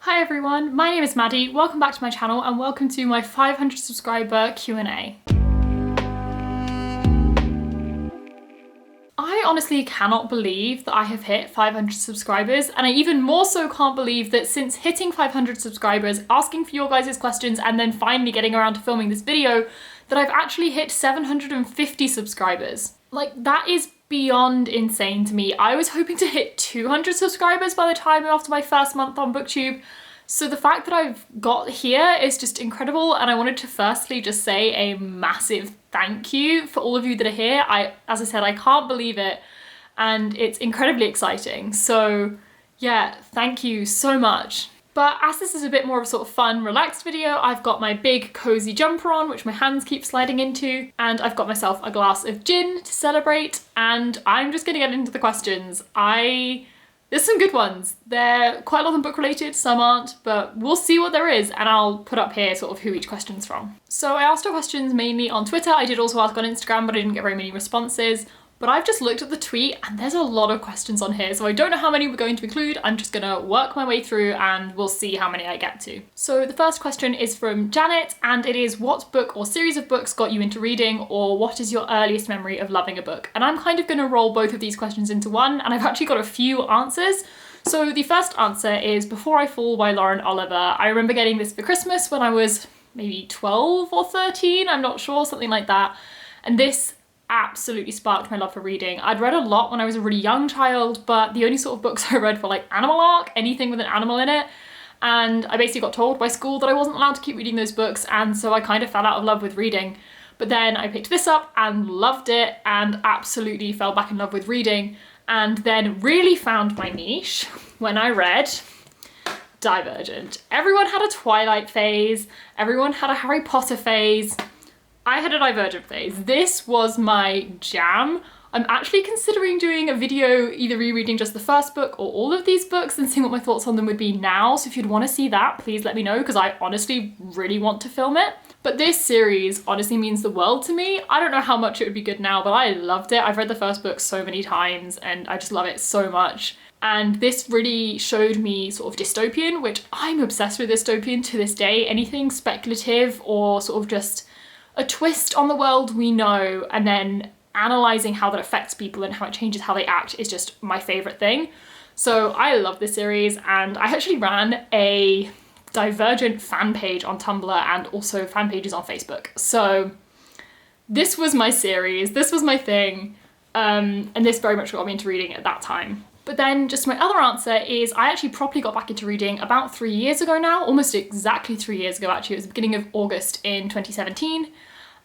Hi everyone, my name is Maddie, welcome back to my channel and welcome to my 500 subscriber Q&A. I honestly cannot believe that I have hit 500 subscribers, and I even more so can't believe that since hitting 500 subscribers, asking for your guys' questions and then finally getting around to filming this video, that I've actually hit 750 subscribers. Like, that is beyond insane to me. I was hoping to hit 200 subscribers by the time after my first month on Booktube. So the fact that I've got here is just incredible, and I wanted to firstly just say a massive thank you for all of you that are here. As I said, I can't believe it, and it's incredibly exciting. So yeah, thank you so much. But as this is a bit more of a sort of fun, relaxed video, I've got my big cozy jumper on, which my hands keep sliding into, and I've got myself a glass of gin to celebrate, and I'm just gonna get into the questions. There's some good ones. They're quite a lot of them book related, some aren't, but we'll see what there is, and I'll put up here sort of who each question's from. So I asked our questions mainly on Twitter. I did also ask on Instagram, but I didn't get very many responses. But I've just looked at the tweet and there's a lot of questions on here, so I don't know how many we're going to include. I'm just gonna work my way through and we'll see how many I get to. So the first question is from Janet, and it is, what book or series of books got you into reading, or what is your earliest memory of loving a book? And I'm kind of gonna roll both of these questions into one, and I've actually got a few answers. So the first answer is Before I Fall by Lauren Oliver. I remember getting this for Christmas when I was maybe 12 or 13, I'm not sure, something like that. And this absolutely sparked my love for reading. I'd read a lot when I was a really young child, but the only sort of books I read were like Animal Arc, anything with an animal in it. And I basically got told by school that I wasn't allowed to keep reading those books, and so I kind of fell out of love with reading. But then I picked this up and loved it and absolutely fell back in love with reading, and then really found my niche when I read Divergent. Everyone had a Twilight phase, everyone had a Harry Potter phase. I had a Divergent phase. This was my jam. I'm actually considering doing a video either rereading just the first book or all of these books and seeing what my thoughts on them would be now. So if you'd want to see that, please let me know, because I honestly really want to film it. But this series honestly means the world to me. I don't know how much it would be good now, but I loved it. I've read the first book so many times and I just love it so much. And this really showed me sort of dystopian, which I'm obsessed with dystopian to this day. Anything speculative or sort of just a twist on the world we know, and then analysing how that affects people and how it changes how they act is just my favourite thing. So I love this series, and I actually ran a Divergent fan page on Tumblr and also fan pages on Facebook. So this was my series, this was my thing, and this very much got me into reading at that time. But then just my other answer is I actually properly got back into reading about 3 years ago now, almost exactly 3 years ago actually. It was the beginning of August in 2017.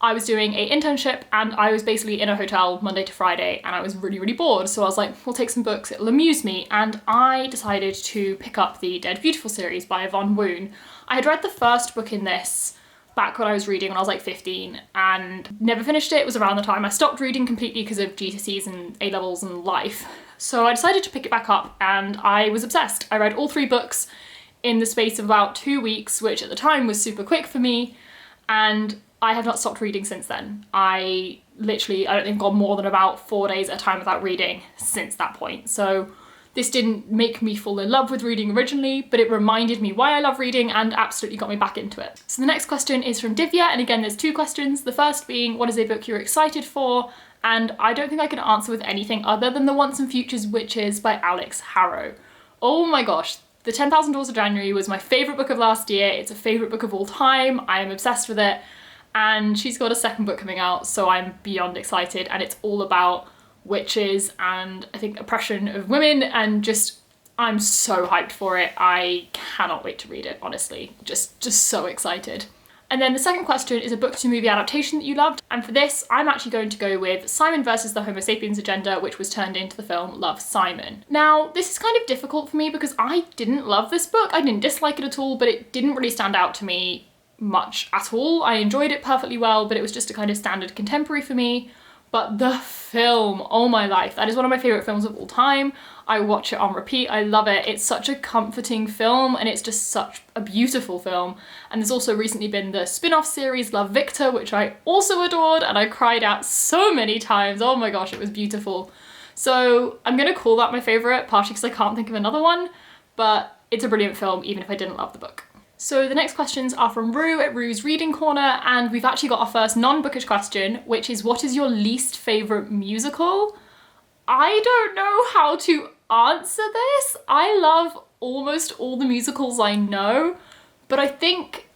I was doing an internship and I was basically in a hotel Monday to Friday, and I was really, really bored. So I was like, we'll take some books, it'll amuse me. And I decided to pick up the Dead Beautiful series by Yvonne Woon. I had read the first book in this back when I was reading when I was like 15 and never finished it. It was around the time I stopped reading completely because of GCSEs and A-levels and life. So I decided to pick it back up and I was obsessed. I read all 3 books in the space of about 2 weeks, which at the time was super quick for me, and I have not stopped reading since then. I don't think I've gone more than about 4 days at a time without reading since that point. So this didn't make me fall in love with reading originally, but it reminded me why I love reading and absolutely got me back into it. So the next question is from Divya, and again there's 2 questions. The first being, what is a book you're excited for? And I don't think I can answer with anything other than The Once and Futures Witches by Alex Harrow. Oh my gosh, The 10,000 Doors of January was my favourite book of last year. It's a favourite book of all time. I am obsessed with it. And she's got a second book coming out, so I'm beyond excited, and it's all about witches and I think oppression of women, and just I'm so hyped for it. I cannot wait to read it, honestly. Just so excited. And then the second question is a book to movie adaptation that you loved, and for this I'm actually going to go with Simon versus the Homo sapiens agenda, which was turned into the film Love, Simon. Now this is kind of difficult for me because I didn't love this book. I didn't dislike it at all, but it didn't really stand out to me much at all. I enjoyed it perfectly well, but it was just a kind of standard contemporary for me. But the film, oh my life, that is one of my favourite films of all time. I watch it on repeat, I love it. It's such a comforting film and it's just such a beautiful film. And there's also recently been the spin-off series Love, Victor, which I also adored, and I cried out so many times. Oh my gosh, it was beautiful. So I'm gonna call that my favourite, partially because I can't think of another one, but it's a brilliant film, even if I didn't love the book. So the next questions are from Rue at Rue's Reading Corner, and we've actually got our first non-bookish question, which is, what is your least favourite musical? I don't know how to answer this. I love almost all the musicals I know, but I think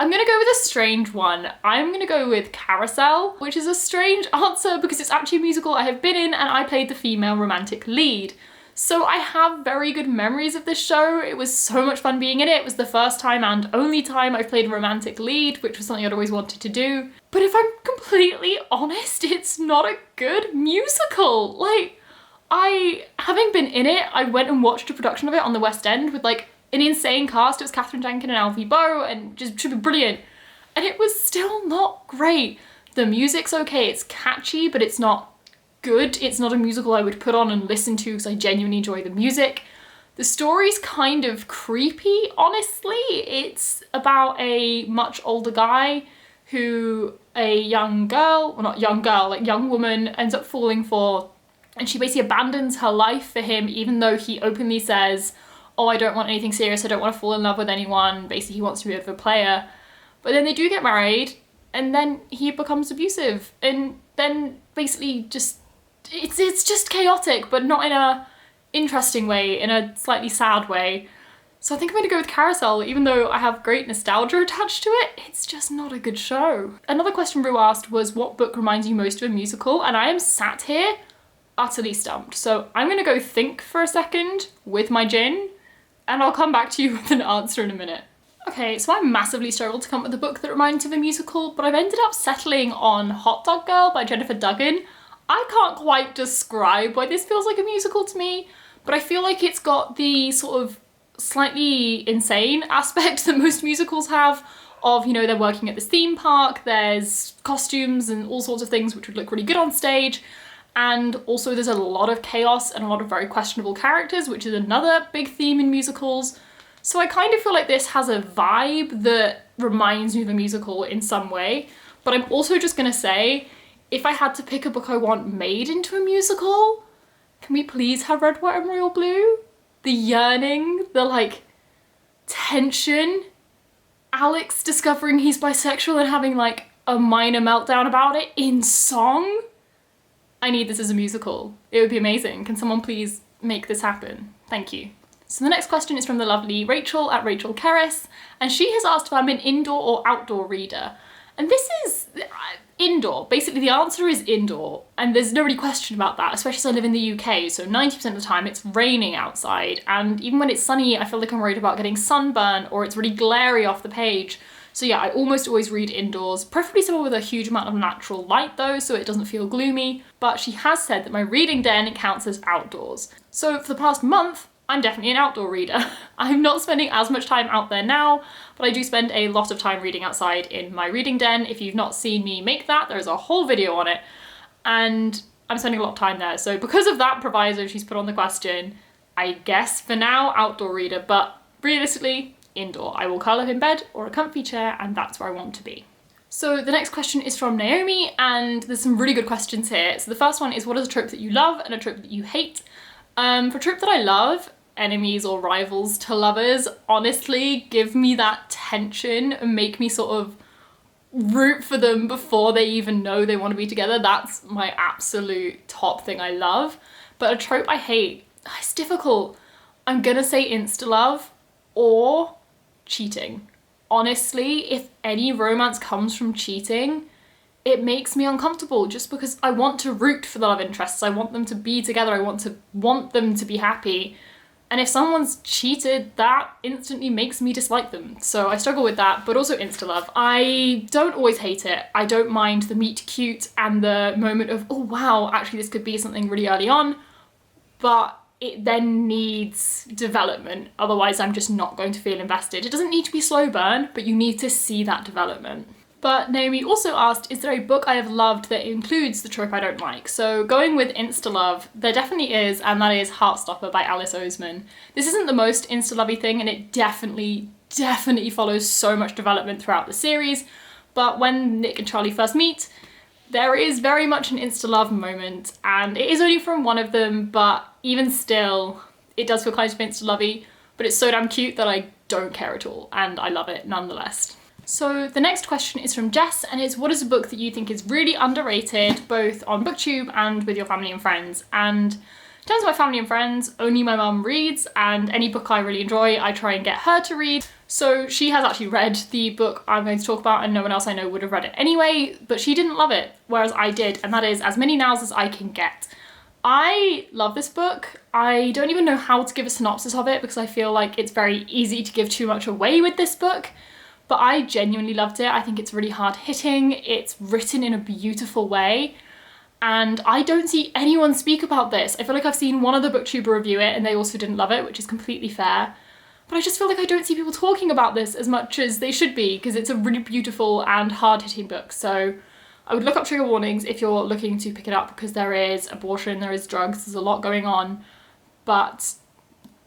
I'm gonna go with a strange one. I'm gonna go with Carousel, which is a strange answer because it's actually a musical I have been in and I played the female romantic lead. So I have very good memories of this show. It was so much fun being in it. It was the first time and only time I've played a romantic lead, which was something I'd always wanted to do. But if I'm completely honest, it's not a good musical. Like, having been in it, I went and watched a production of it on the West End with like an insane cast. It was Catherine Jenkin and Alfie Boe, and just should be brilliant. And it was still not great. The music's okay, it's catchy, but it's not good. It's not a musical I would put on and listen to because I genuinely enjoy the music. The story's kind of creepy, honestly. It's about a much older guy who a young girl, well not young girl, like young woman ends up falling for, and she basically abandons her life for him even though he openly says, oh, I don't want anything serious, I don't want to fall in love with anyone. Basically he wants to be a bit of a player. But then they do get married and then he becomes abusive, and then basically just it's just chaotic, but not in a interesting way, in a slightly sad way. So I think I'm gonna go with Carousel, even though I have great nostalgia attached to it. It's just not a good show. Another question Rue asked was, what book reminds you most of a musical? And I am sat here utterly stumped. So I'm gonna go think for a second with my gin, and I'll come back to you with an answer in a minute. Okay, so I massively struggled to come up with a book that reminds me of a musical, but I've ended up settling on Hot Dog Girl by Jennifer Duggan. I can't quite describe why this feels like a musical to me, but I feel like it's got the sort of slightly insane aspect that most musicals have of, you know, they're working at this theme park, there's costumes and all sorts of things which would look really good on stage, and also there's a lot of chaos and a lot of very questionable characters, which is another big theme in musicals. So I kind of feel like this has a vibe that reminds me of a musical in some way, but I'm also just gonna say, if I had to pick a book I want made into a musical, can we please have Red, White and Royal Blue? The yearning, the like tension, Alex discovering he's bisexual and having like a minor meltdown about it in song. I need this as a musical. It would be amazing. Can someone please make this happen? Thank you. So the next question is from the lovely Rachel at Rachel Kerris, and she has asked if I'm an indoor or outdoor reader. And this is indoor. Basically the answer is indoor, and there's no really question about that, especially as I live in the UK, so 90% of the time it's raining outside, and even when it's sunny I feel like I'm worried about getting sunburn or it's really glary off the page. So yeah, I almost always read indoors, preferably somewhere with a huge amount of natural light though, so it doesn't feel gloomy. But she has said that my reading den counts as outdoors. So for the past month, I'm definitely an outdoor reader. I'm not spending as much time out there now, but I do spend a lot of time reading outside in my reading den. If you've not seen me make that, there's a whole video on it, and I'm spending a lot of time there. So because of that proviso she's put on the question, I guess for now, outdoor reader, but realistically, indoor. I will curl up in bed or a comfy chair, and that's where I want to be. So the next question is from Naomi, and there's some really good questions here. So the first one is, what is a trope that you love and a trope that you hate? For a trope that I love, enemies or rivals to lovers, honestly give me that tension and make me sort of root for them before they even know they want to be together. That's my absolute top thing I love. But a trope I hate, it's difficult. I'm gonna say insta-love or cheating. Honestly, if any romance comes from cheating, it makes me uncomfortable just because I want to root for the love interests. I want them to be together. I want them to be happy. And if someone's cheated, that instantly makes me dislike them. So I struggle with that, but also insta-love. I don't always hate it. I don't mind the meet cute and the moment of, oh wow, actually this could be something really early on, but it then needs development. Otherwise I'm just not going to feel invested. It doesn't need to be slow burn, but you need to see that development. But Naomi also asked, is there a book I have loved that includes the trope I don't like? So going with insta-love, there definitely is, and that is Heartstopper by Alice Oseman. This isn't the most insta-lovey thing, and it definitely follows so much development throughout the series, but when Nick and Charlie first meet, there is very much an insta-love moment, and it is only from one of them, but even still, it does feel kind of insta-lovey. but it's so damn cute that I don't care at all, and I love it nonetheless. So the next question is from Jess, and it's, what is a book that you think is really underrated, both on Booktube and with your family and friends? And in terms of my family and friends, only my mum reads, and any book I really enjoy, I try and get her to read. So she has actually read the book I'm going to talk about, and no one else I know would have read it anyway, but she didn't love it, whereas I did, and that is As Many Nows as I Can Get. I love this book. I don't even know how to give a synopsis of it because I feel like it's very easy to give too much away with this book, but I genuinely loved it. I think it's really hard hitting, it's written in a beautiful way, and I don't see anyone speak about this. I feel like I've seen one other booktuber review it and they also didn't love it, which is completely fair. But I just feel like I don't see people talking about this as much as they should be because it's a really beautiful and hard-hitting book. So I would look up trigger warnings if you're looking to pick it up because there is abortion, there is drugs, there's a lot going on. But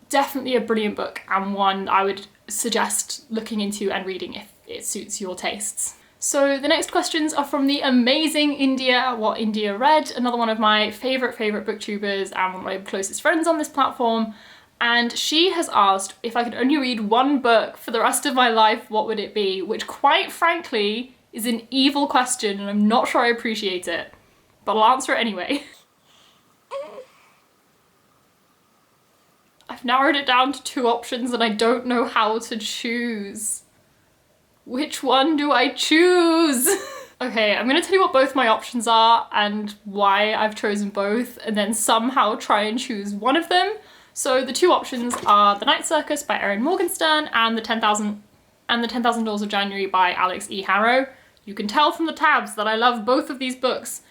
definitely a brilliant book and one I would suggest looking into and reading if it suits your tastes. So the next questions are from the amazing India, What India Read, another one of my favourite booktubers and one of my closest friends on this platform. And she has asked if I could only read one book for the rest of my life, what would it be? Which quite frankly is an evil question and I'm not sure I appreciate it, but I'll answer it anyway. I've narrowed it down to 2 options and I don't know how to choose. Which one do I choose? Okay, I'm gonna tell you what both my options are and why I've chosen both, and then somehow try and choose one of them. So the 2 options are The Night Circus by Erin Morgenstern and the 10,000 Laws of January by Alex E. Harrow. You can tell from the tabs that I love both of these books,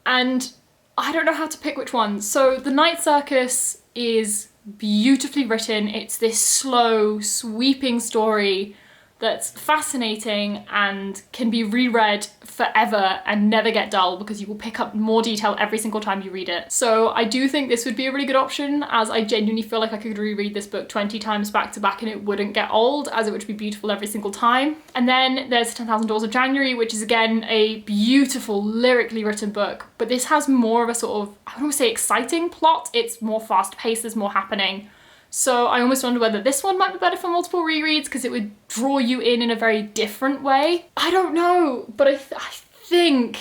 and I don't know how to pick which one. So The Night Circus is beautifully written. It's this slow, sweeping story that's fascinating and can be reread forever and never get dull because you will pick up more detail every single time you read it. So I do think this would be a really good option, as I genuinely feel like I could reread this book 20 times back to back and it wouldn't get old, as it would be beautiful every single time. And then there's 10,000 Laws of January, which is again a beautiful, lyrically written book, but this has more of a sort of, I don't want to say exciting plot, it's more fast paced, there's more happening. So I almost wonder whether this one might be better for multiple rereads because it would draw you in a very different way. I don't know, but I think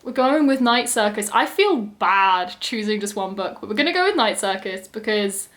we're going with Night Circus. I feel bad choosing just one book, but we're gonna go with Night Circus because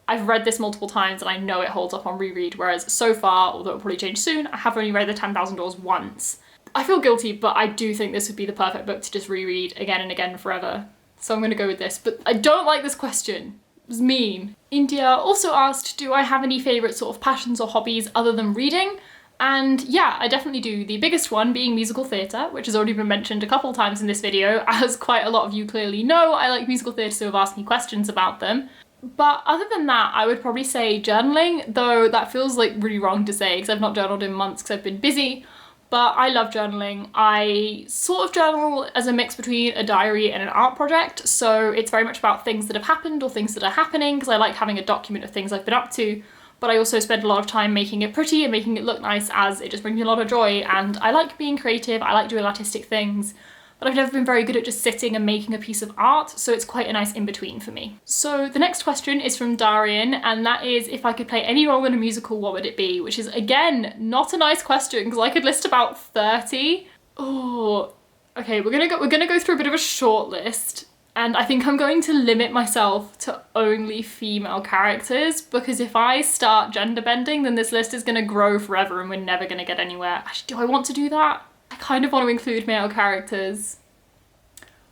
I've read this multiple times and I know it holds up on reread, whereas so far, although it'll probably change soon, I have only read the 10,000 Laws once. I feel guilty, but I do think this would be the perfect book to just reread again and again forever. So I'm gonna go with this, but I don't like this question. It was mean. India also asked, do I have any favourite sort of passions or hobbies other than reading? And yeah, I definitely do. The biggest one being musical theatre, which has already been mentioned a couple times in this video, as quite a lot of you clearly know. I like musical theatre, so have asked me questions about them. But other than that, I would probably say journaling, though that feels like really wrong to say because I've not journaled in months because I've been busy. But I love journaling. I sort of journal as a mix between a diary and an art project, so it's very much about things that have happened or things that are happening because I like having a document of things I've been up to, but I also spend a lot of time making it pretty and making it look nice, as it just brings me a lot of joy, and I like being creative, I like doing artistic things, but I've never been very good at just sitting and making a piece of art, so it's quite a nice in-between for me. So the next question is from Darian, and that is, if I could play any role in a musical, what would it be? Which is, again, not a nice question, because I could list about 30. Oh, okay, we're gonna go through a bit of a short list, and I think I'm going to limit myself to only female characters, because if I start gender bending, then this list is gonna grow forever and we're never gonna get anywhere. Actually, do I want to do that? I kind of want to include male characters.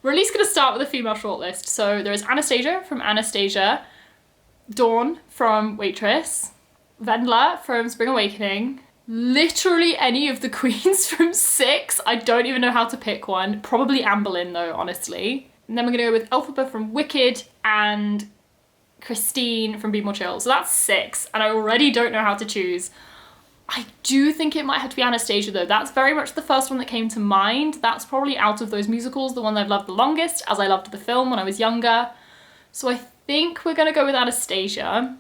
We're at least going to start with a female shortlist. So there is Anastasia from Anastasia, Dawn from Waitress, Wendla from Spring Awakening, literally any of the queens from Six. I don't even know how to pick one. Probably Anne Boleyn though, honestly. And then we're going to go with Elphaba from Wicked and Christine from Be More Chill. So that's 6, and I already don't know how to choose. I do think it might have to be Anastasia though. That's very much the first one that came to mind. That's probably out of those musicals the one I've loved the longest, as I loved the film when I was younger. So I think we're gonna go with Anastasia.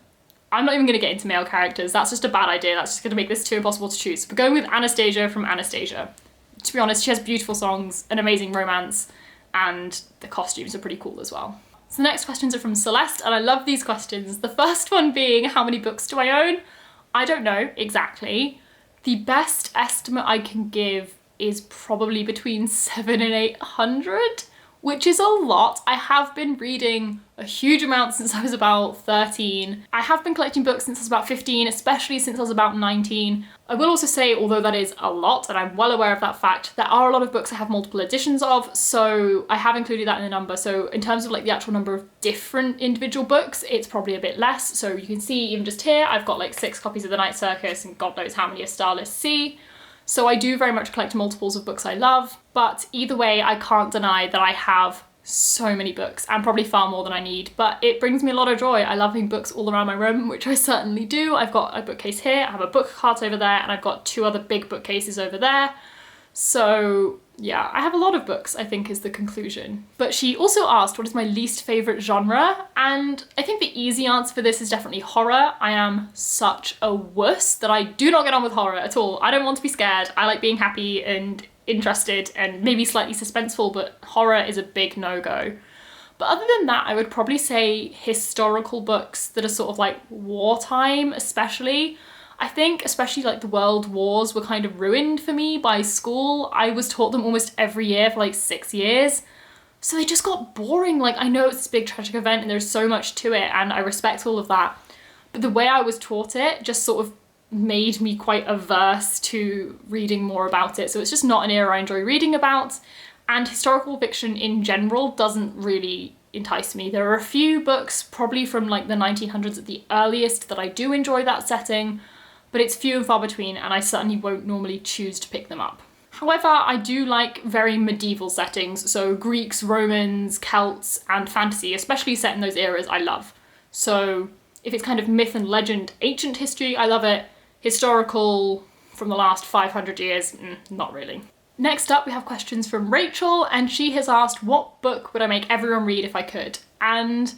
I'm not even gonna get into male characters. That's just a bad idea. That's just gonna make this too impossible to choose. We're going with Anastasia from Anastasia. To be honest, she has beautiful songs, an amazing romance, and the costumes are pretty cool as well. So the next questions are from Celeste, and I love these questions. The first one being, how many books do I own? I don't know exactly. The best estimate I can give is probably between 700 and 800, which is a lot. I have been reading a huge amount since I was about 13. I have been collecting books since I was about 15, especially since I was about 19. I will also say, although that is a lot, and I'm well aware of that fact, there are a lot of books I have multiple editions of, so I have included that in the number. So in terms of like the actual number of different individual books, it's probably a bit less. So you can see even just here, I've got like 6 copies of The Night Circus and God knows how many of Starlist Sea. So I do very much collect multiples of books I love, but either way, I can't deny that I have so many books, and probably far more than I need, but it brings me a lot of joy. I love having books all around my room, which I certainly do. I've got a bookcase here, I have a book cart over there, and I've got 2 other big bookcases over there. So yeah, I have a lot of books, I think is the conclusion. But she also asked, what is my least favourite genre? And I think the easy answer for this is definitely horror. I am such a wuss that I do not get on with horror at all. I don't want to be scared. I like being happy and interested and maybe slightly suspenseful, but horror is a big no-go. But other than that, I would probably say historical books that are sort of like wartime, especially. I think especially like the world wars were kind of ruined for me by school. I was taught them almost every year for like 6 years. So they just got boring. Like, I know it's this big tragic event and there's so much to it and I respect all of that. But the way I was taught it just sort of made me quite averse to reading more about it. So it's just not an era I enjoy reading about. And historical fiction in general doesn't really entice me. There are a few books, probably from like the 1900s at the earliest, that I do enjoy that setting, but it's few and far between, and I certainly won't normally choose to pick them up. However, I do like very medieval settings, so Greeks, Romans, Celts, and fantasy, especially set in those eras, I love. So if it's kind of myth and legend, ancient history, I love it. Historical, from the last 500 years, not really. Next up, we have questions from Rachel, and she has asked, what book would I make everyone read if I could? And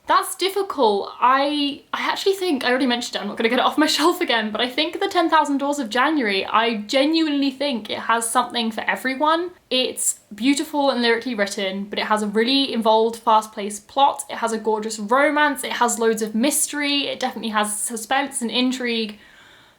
that's difficult. I actually think, I already mentioned it, I'm not gonna get it off my shelf again, but I think The 10,000 Doors of January, I genuinely think it has something for everyone. It's beautiful and lyrically written, but it has a really involved, fast-paced plot. It has a gorgeous romance. It has loads of mystery. It definitely has suspense and intrigue.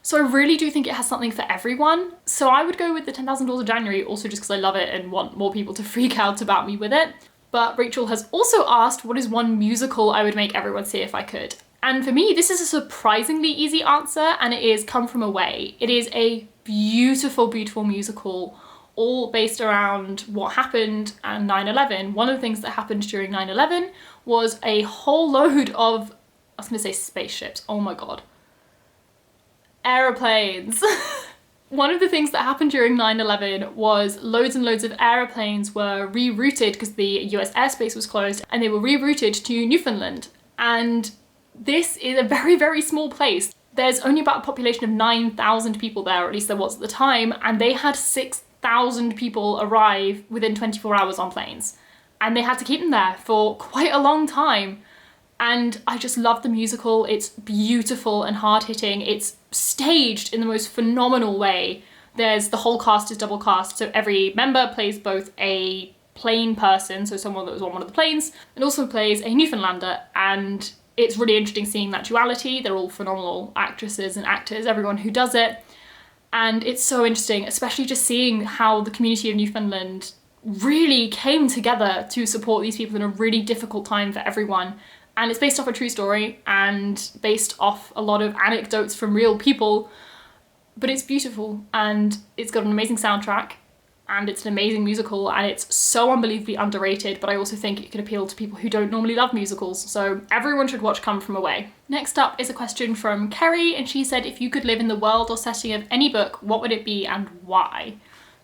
So I really do think it has something for everyone. So I would go with The 10,000 Doors of January, also just because I love it and want more people to freak out about me with it. But Rachel has also asked, what is one musical I would make everyone see if I could? And for me, this is a surprisingly easy answer, and it is Come From Away. It is a beautiful, beautiful musical, all based around what happened on 9/11. One of the things that happened during 9/11 was a whole load of, I was gonna say spaceships, oh my God. Aeroplanes. One of the things that happened during 9/11 was loads and loads of aeroplanes were rerouted because the US airspace was closed, and they were rerouted to Newfoundland. And this is a very, very small place. There's only about a population of 9,000 people there, or at least there was at the time, and they had 6,000 people arrive within 24 hours on planes. And they had to keep them there for quite a long time. And I just love the musical. It's beautiful and hard-hitting. It's staged in the most phenomenal way. There's the whole cast is double cast, so every member plays both a plane person, so someone that was on one of the planes, and also plays a Newfoundlander, and it's really interesting seeing that duality. They're all phenomenal actresses and actors, everyone who does it, and it's so interesting, especially just seeing how the community of Newfoundland really came together to support these people in a really difficult time for everyone. And it's based off a true story and based off a lot of anecdotes from real people, but it's beautiful and it's got an amazing soundtrack and it's an amazing musical and it's so unbelievably underrated, but I also think it can appeal to people who don't normally love musicals, so everyone should watch Come From Away. Next up is a question from Kerry, and she said, if you could live in the world or setting of any book, what would it be and why?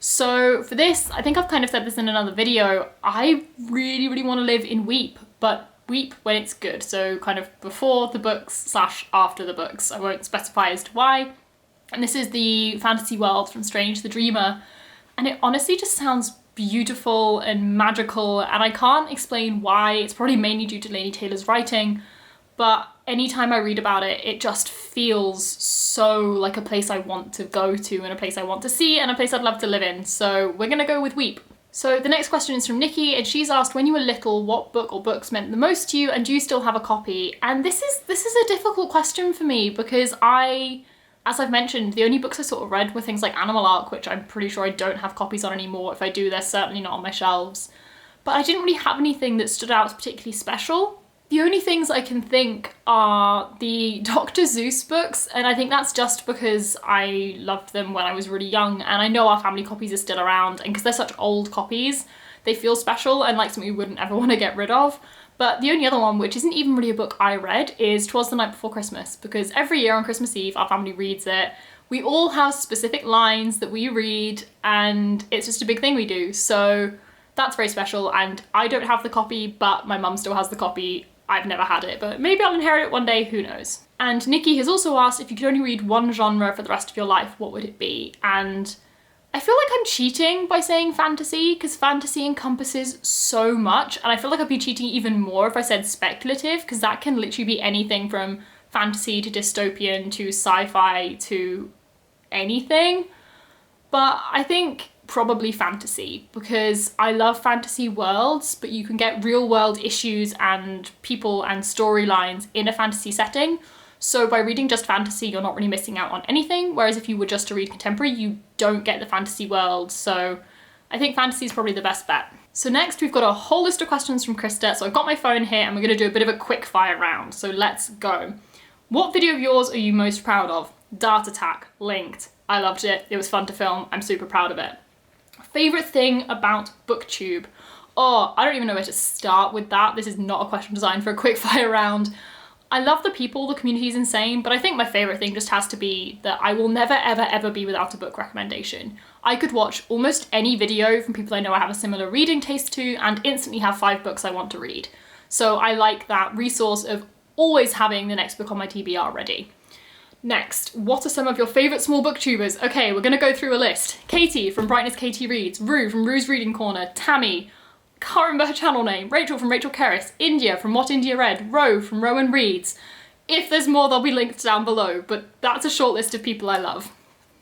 So for this, I think I've kind of said this in another video, I really, really want to live in Weep, but Weep when it's good, so kind of before the books / after the books. I won't specify as to why. And this is the fantasy world from Strange the Dreamer, and it honestly just sounds beautiful and magical, and I can't explain why. It's probably mainly due to Laini Taylor's writing, but anytime I read about it, it just feels so like a place I want to go to and a place I want to see and a place I'd love to live in. So we're gonna go with Weep. So the next question is from Nikki, and she's asked, when you were little, what book or books meant the most to you, and do you still have a copy? And this is a difficult question for me, because as I've mentioned, the only books I sort of read were things like Animal Arc, which I'm pretty sure I don't have copies on anymore. If I do, they're certainly not on my shelves. But I didn't really have anything that stood out as particularly special. The only things I can think are the Dr. Seuss books, and I think that's just because I loved them when I was really young, and I know our family copies are still around, and because they're such old copies, they feel special and like something we wouldn't ever want to get rid of. But the only other one, which isn't even really a book I read, is 'Twas the Night Before Christmas, because every year on Christmas Eve, our family reads it. We all have specific lines that we read, and it's just a big thing we do, so that's very special, and I don't have the copy, but my mum still has the copy. I've never had it, but maybe I'll inherit it one day, who knows. And Nikki has also asked, if you could only read one genre for the rest of your life, what would it be? And I feel like I'm cheating by saying fantasy, because fantasy encompasses so much, and I feel like I'd be cheating even more if I said speculative, because that can literally be anything from fantasy to dystopian to sci-fi to anything. But I think probably fantasy, because I love fantasy worlds, but you can get real world issues and people and storylines in a fantasy setting. So by reading just fantasy, you're not really missing out on anything, whereas if you were just to read contemporary, you don't get the fantasy world. So I think fantasy is probably the best bet. So next we've got a whole list of questions from Krista. So I've got my phone here and we're gonna do a bit of a quick fire round. So let's go. What video of yours are you most proud of? Dart Attack, linked. I loved it. It was fun to film. I'm super proud of it. Favorite thing about Booktube? Oh, I don't even know where to start with that. This is not a question designed for a quick fire round. I love the people, the community is insane, but I think my favorite thing just has to be that I will never ever ever be without a book recommendation. I could watch almost any video from people I know I have a similar reading taste to and instantly have 5 books I want to read. So I like that resource of always having the next book on my TBR ready. Next, what are some of your favourite small booktubers? Okay, we're gonna go through a list. Katie from Brightness Katie Reads, Rue from Rue's Reading Corner, Tammy, can't remember her channel name, Rachel from Rachel Kerris, India from What India Read, Ro from Rowan Reads. If there's more, they'll be linked down below, but that's a short list of people I love.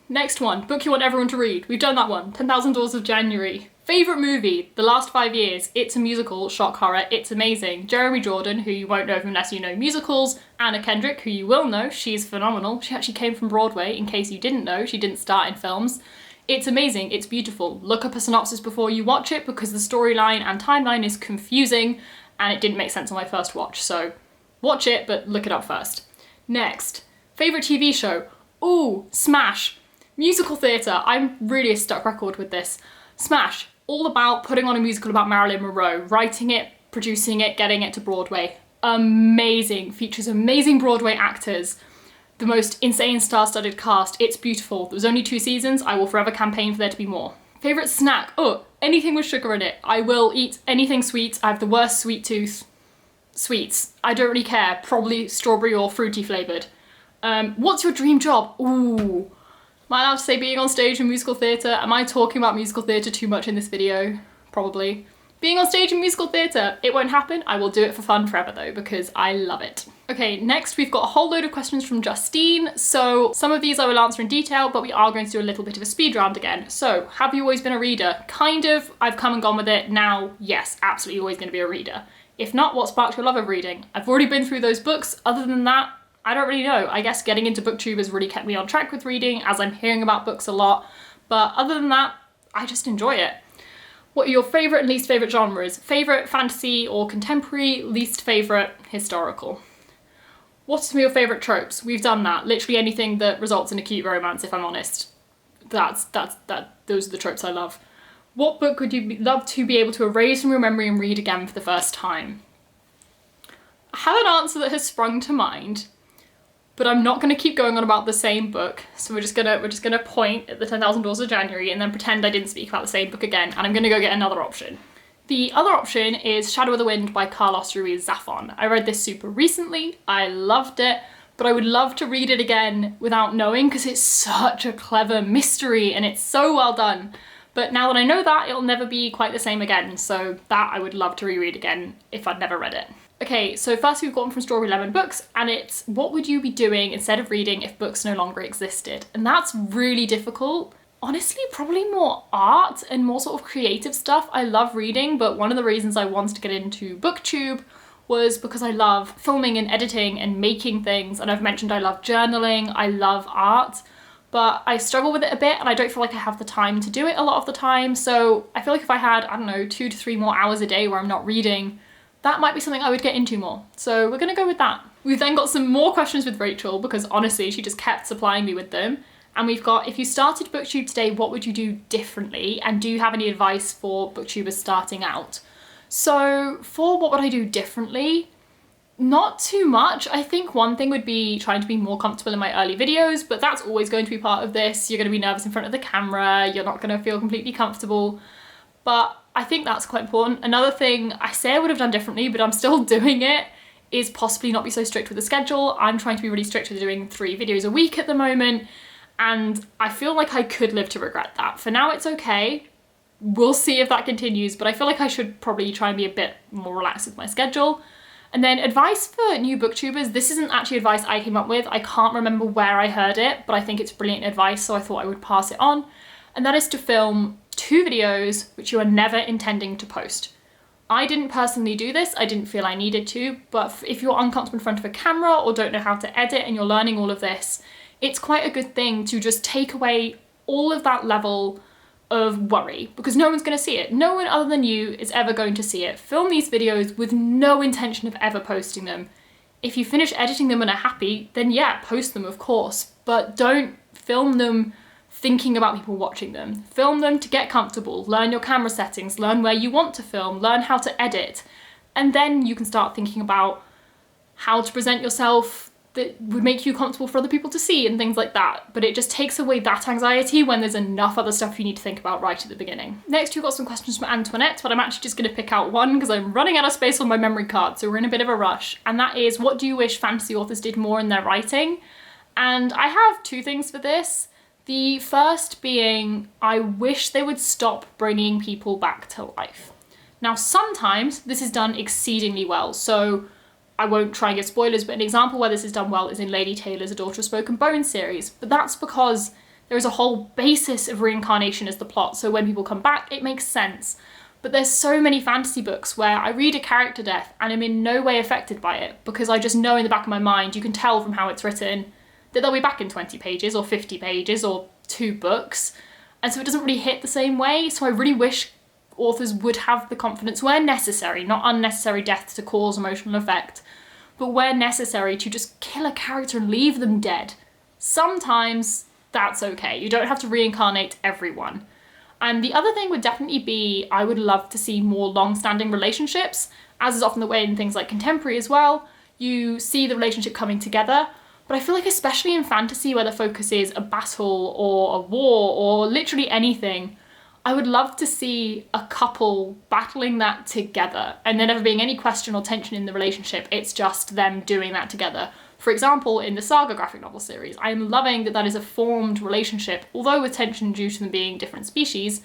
Next one, book you want everyone to read. We've done that one, 10,000 Doors of January. Favourite movie, the last 5 years. It's a musical, shock horror, it's amazing. Jeremy Jordan, who you won't know unless you know musicals. Anna Kendrick, who you will know, she's phenomenal. She actually came from Broadway, in case you didn't know, she didn't start in films. It's amazing, it's beautiful. Look up a synopsis before you watch it because the storyline and timeline is confusing and it didn't make sense on my first watch, so watch it, but look it up first. Next, favourite TV show? Ooh, Smash. Musical theatre, I'm really a stuck record with this. Smash, all about putting on a musical about Marilyn Monroe, writing it, producing it, getting it to Broadway. Amazing, features amazing Broadway actors, the most insane star-studded cast. It's beautiful. There was only 2 seasons. I will forever campaign for there to be more. Favourite snack? Oh, anything with sugar in it. I will eat anything sweet. I have the worst sweet tooth. Sweets. I don't really care. Probably strawberry or fruity flavoured. What's your dream job? Ooh. Am I allowed to say being on stage in musical theatre? Am I talking about musical theatre too much in this video? Probably. Being on stage in musical theatre, it won't happen. I will do it for fun forever though, because I love it. Okay, next we've got a whole load of questions from Justine. So some of these I will answer in detail, but we are going to do a little bit of a speed round again. So, have you always been a reader? Kind of. I've come and gone with it. Now, yes, absolutely always going to be a reader. If not, what sparked your love of reading? I've already been through those books. Other than that, I don't really know. I guess getting into Booktube has really kept me on track with reading, as I'm hearing about books a lot. But other than that, I just enjoy it. What are your favourite and least favourite genres? Favourite fantasy or contemporary, least favourite historical. What are some of your favourite tropes? We've done that. Literally anything that results in a cute romance, if I'm honest. Those are the tropes I love. What book would you love to be able to erase from your memory and read again for the first time? I have an answer that has sprung to mind, but I'm not going to keep going on about the same book. So we're just gonna point at the 10,000 Doors of January and then pretend I didn't speak about the same book again, and I'm gonna go get another option. The other option is Shadow of the Wind by Carlos Ruiz Zafon. I read this super recently, I loved it, but I would love to read it again without knowing because it's such a clever mystery and it's so well done. But now that I know that, it'll never be quite the same again, so that I would love to reread again if I'd never read it. Okay, so first we've got one from Strawberry Lemon Books, and it's what would you be doing instead of reading if books no longer existed? And that's really difficult Honestly, probably more art and more sort of creative stuff. I love reading, but one of the reasons I wanted to get into Booktube was because I love filming and editing and making things, and I've mentioned I love journaling, I love art, but I struggle with it a bit and I don't feel like I have the time to do it a lot of the time. So I feel like if I had, I don't know, 2 to 3 more hours a day where I'm not reading, that might be something I would get into more. So we're gonna go with that. We've then got some more questions with Rachel because honestly, she just kept supplying me with them. And we've got, if you started Booktube today, what would you do differently? And do you have any advice for Booktubers starting out? So for what would I do differently? Not too much. I think one thing would be trying to be more comfortable in my early videos, but that's always going to be part of this. You're going to be nervous in front of the camera. You're not going to feel completely comfortable. But I think that's quite important. Another thing I say I would have done differently, but I'm still doing it, is possibly not be so strict with the schedule. I'm trying to be really strict with doing 3 videos a week at the moment. And I feel like I could live to regret that. For now, it's okay. We'll see if that continues, but I feel like I should probably try and be a bit more relaxed with my schedule. And then advice for new booktubers. This isn't actually advice I came up with. I can't remember where I heard it, but I think it's brilliant advice, so I thought I would pass it on. And that is to film 2 videos which you are never intending to post. I didn't personally do this. I didn't feel I needed to, but if you're uncomfortable in front of a camera or don't know how to edit and you're learning all of this, it's quite a good thing to just take away all of that level of worry, because no one's going to see it. No one other than you is ever going to see it. Film these videos with no intention of ever posting them. If you finish editing them and are happy, then yeah, post them of course, but don't film them thinking about people watching them. Film them to get comfortable, learn your camera settings, learn where you want to film, learn how to edit, and then you can start thinking about how to present yourself that would make you comfortable for other people to see and things like that. But it just takes away that anxiety when there's enough other stuff you need to think about right at the beginning. Next, we've got some questions from Antoinette, but I'm actually just gonna pick out one because I'm running out of space on my memory card, so we're in a bit of a rush. And that is, what do you wish fantasy authors did more in their writing? And I have 2 things for this. The first being, I wish they would stop bringing people back to life. Now, sometimes this is done exceedingly well, so I won't try and give spoilers, but an example where this is done well is in Lady Taylor's A Daughter of Spoken Bones series. But that's because there is a whole basis of reincarnation as the plot, so when people come back, it makes sense. But there's so many fantasy books where I read a character death and I'm in no way affected by it, because I just know in the back of my mind, you can tell from how it's written, that they'll be back in 20 pages or 50 pages or 2 books. And so it doesn't really hit the same way. So I really wish authors would have the confidence where necessary, not unnecessary deaths to cause emotional effect, but where necessary to just kill a character and leave them dead. Sometimes that's okay. You don't have to reincarnate everyone. And the other thing would definitely be, I would love to see more long-standing relationships, as is often the way in things like contemporary as well. You see the relationship coming together, but I feel like especially in fantasy where the focus is a battle or a war or literally anything, I would love to see a couple battling that together and there never being any question or tension in the relationship. It's just them doing that together. For example, in the Saga graphic novel series, I am loving that that is a formed relationship, although with tension due to them being different species,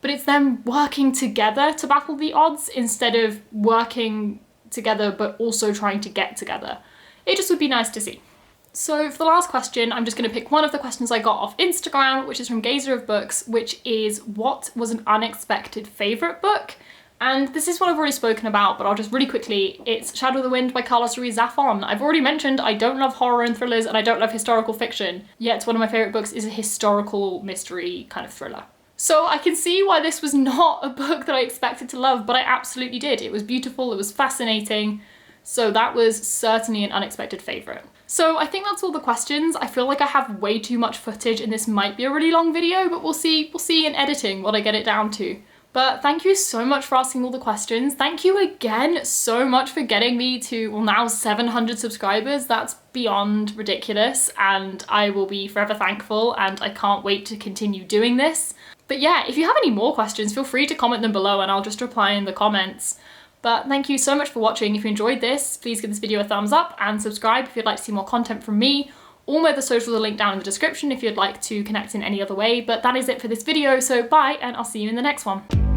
but it's them working together to battle the odds instead of working together but also trying to get together. It just would be nice to see. So for the last question, I'm just going to pick one of the questions I got off Instagram, which is from Gazer of Books, which is, what was an unexpected favourite book? And this is what I've already spoken about, but I'll just really quickly, it's Shadow of the Wind by Carlos Ruiz Zafon. I've already mentioned I don't love horror and thrillers and I don't love historical fiction, yet one of my favourite books is a historical mystery kind of thriller. So I can see why this was not a book that I expected to love, but I absolutely did. It was beautiful, it was fascinating, so that was certainly an unexpected favourite. So I think that's all the questions. I feel like I have way too much footage and this might be a really long video, but we'll see in editing what I get it down to. But thank you so much for asking all the questions. Thank you again so much for getting me to, well, now 700 subscribers. That's beyond ridiculous and I will be forever thankful and I can't wait to continue doing this. But yeah, if you have any more questions, feel free to comment them below and I'll just reply in the comments. But thank you so much for watching. If you enjoyed this, please give this video a thumbs up and subscribe if you'd like to see more content from me. All my other socials are linked down in the description if you'd like to connect in any other way. But that is it for this video, so bye and I'll see you in the next one.